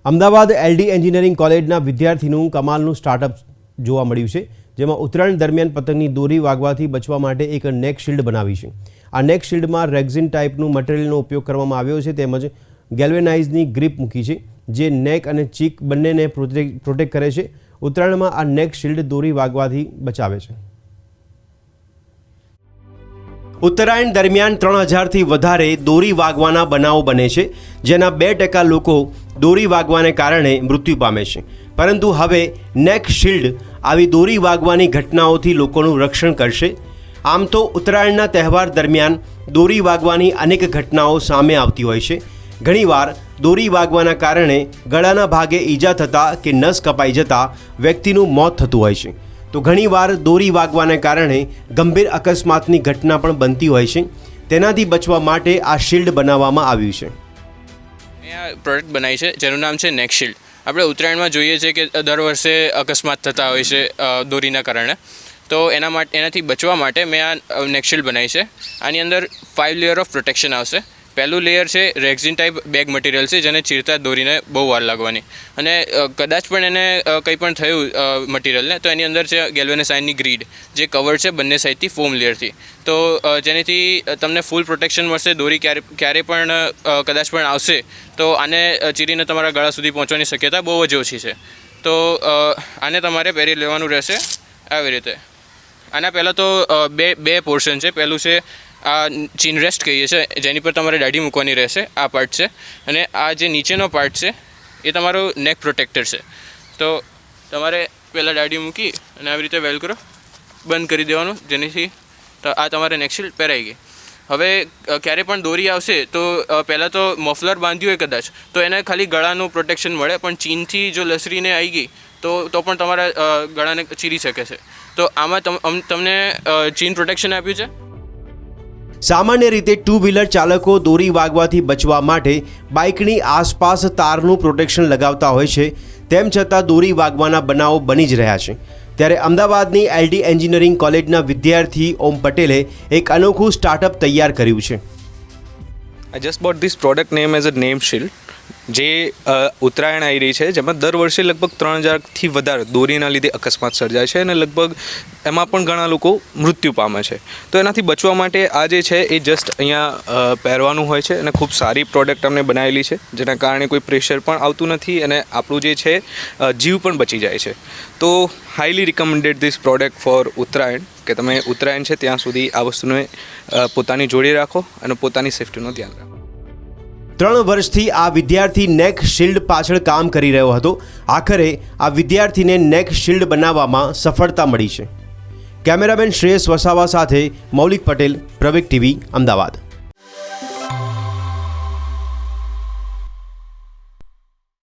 Ahmedabad LD engineering કોલેજના વિદ્યાર્થીનું કમાલનું startup જોવા મળ્યું છે, જેમાં ઉત્તરાયણ દરમિયાન પતંગની દોરી વાગવાથી બચવા માટે એક નેક શિલ્ડ બનાવી છે। આ નેક શિલ્ડમાં રેક્ઝિન ટાઈપનું મટીરિયલનો ઉપયોગ કરવામાં આવ્યો છે, તેમજ ગેલ્વેનાઇઝની ગ્રીપ મૂકી છે, જે નેક અને ચીક બંનેને પ્રોટેક્ટ કરે છે। ઉત્તરાયણમાં આ નેક શિલ્ડ દોરી વાગવાથી બચાવે છે। ઉત્તરાયણ દરમિયાન 3000થી વધારે દોરી વાગવાના બનાવો બને છે, જેના 2% લોકો દોરી વાગવાને કારણે મૃત્યુ પામે છે। પરંતુ હવે નેક શિલ્ડ આવી દોરી વાગવાની ઘટનાઓથી લોકોનું રક્ષણ કરશે। આમ તો ઉત્તરાયણના તહેવાર દરમિયાન દોરી વાગવાની અનેક ઘટનાઓ સામે આવતી હોય છે। ઘણીવાર દોરી વાગવાના કારણે ગળાના ભાગે ઈજા થતાં કે નસ કપાઈ જતાં વ્યક્તિનું મોત થતું હોય છે। તો ઘણીવાર દોરી વાગવાને કારણે ગંભીર અકસ્માતની ઘટના પણ બનતી હોય છે। તેનાથી બચવા માટે આ શિલ્ડ બનાવવામાં આવ્યું છે। મેં આ પ્રોડક્ટ બનાવી છે જેનું નામ છે નેક શિલ્ડ। આપણે ઉત્તરાયણમાં જોઈએ છીએ કે દર વર્ષે અકસ્માત થતા હોય છે દોરીના કારણે, તો એનાથી બચવા માટે મેં આ નેક શિલ્ડ બનાવી છે। આની અંદર 5 લેયર ઓફ પ્રોટેક્શન આવશે। પહેલું લેયર છે રેક્ઝિન ટાઈપ બેગ મટીરિયલ છે, જેને ચીરતા દોરીને બહુ વાર લાગવાની, અને કદાચ પણ એને કંઈ પણ થયું મટીરિયલને તો એની અંદર છે ગેલ્વેનાઇઝની ગ્રીડ, જે કવર છે બંને સાઈડથી ફોમ લેયરથી, તો જેનાથી તમને ફૂલ પ્રોટેક્શન મળશે। દોરી ક્યારે પણ કદાચ પણ આવશે તો આને ચીરીને તમારા ગળા સુધી પહોંચવાની શક્યતા બહુ જ ઓછી છે। તો આને તમારે પહેરી લેવાનું રહેશે આવી રીતે। આના પહેલાં તો બે પોર્શન છે। પહેલું છે આ ચીન રેસ્ટ કહીએ છીએ, જેની પર તમારે દાઢી મૂકવાની રહેશે, આ પાર્ટ છે, અને આ જે નીચેનો પાર્ટ છે એ તમારો નેક પ્રોટેક્ટર છે। તો તમારે પહેલાં દાઢી મૂકી અને આવી રીતે વેલ્ક્રો બંધ કરી દેવાનું, જેનાથી આ તમારે નેક શિલ્ડ પહેરાઈ ગઈ। હવે ક્યારે પણ દોરી આવશે તો પહેલાં તો મફલર બાંધ્યું હોય કદાચ તો એને ખાલી ગળાનું પ્રોટેક્શન મળે, પણ ચીનથી જો લસરીને આવી ગઈ તો પણ તમારા ગળાને ચીરી શકે છે। તો આમાં તમને ચીન પ્રોટેક્શન આપ્યું છે। સામાન્ય રીતે 2 વ્હીલર ચાલકો દોરી વાગવાથી બચવા માટે બાઇકની આસપાસ તારનું પ્રોટેક્શન લગાવતા હોય છે, તેમ છતાં દોરી વાગવાના બનાવો બની જ રહ્યા છે। ત્યારે અમદાવાદની એલડી એન્જિનિયરિંગ કોલેજના વિદ્યાર્થી ઓમ પટેલે એક અનોખું સ્ટાર્ટઅપ તૈયાર કર્યું છે। I just bought this product name as a name shield, જે ઉત્તરાયણ આવી રહી છે, જેમાં દર વર્ષે લગભગ 3000થી વધારે દોરીના લીધે અકસ્માત સર્જાય છે, અને લગભગ એમાં પણ ઘણા લોકો મૃત્યુ પામે છે। તો એનાથી બચવા માટે આ જે છે એ જસ્ટ અહીંયા પહેરવાનું હોય છે, અને ખૂબ સારી પ્રોડક્ટ અમને બનાવેલી છે, જેના કારણે કોઈ પ્રેશર પણ આવતું નથી, અને આપણું જે છે જીવ પણ બચી જાય છે। તો highly recommended this product for Uttarayan, કે તમે ઉત્તરાયણ છે ત્યાં સુધી આ વસ્તુને પોતાની જોડે રાખો અને પોતાની સેફ્ટીનું ધ્યાન રાખો। 3 વર્ષથી આ વિદ્યાર્થી નેક શિલ્ડ પાછળ કામ કરી રહ્યો હતો। આખરે આ વિદ્યાર્થીને નેક શિલ્ડ બનાવવામાં સફળતા મળી છે। કેમેરામેન શ્રેયસ વસાવા સાથે મૌલિક પટેલ, પ્રવેગ ટીવી, અમદાવાદ।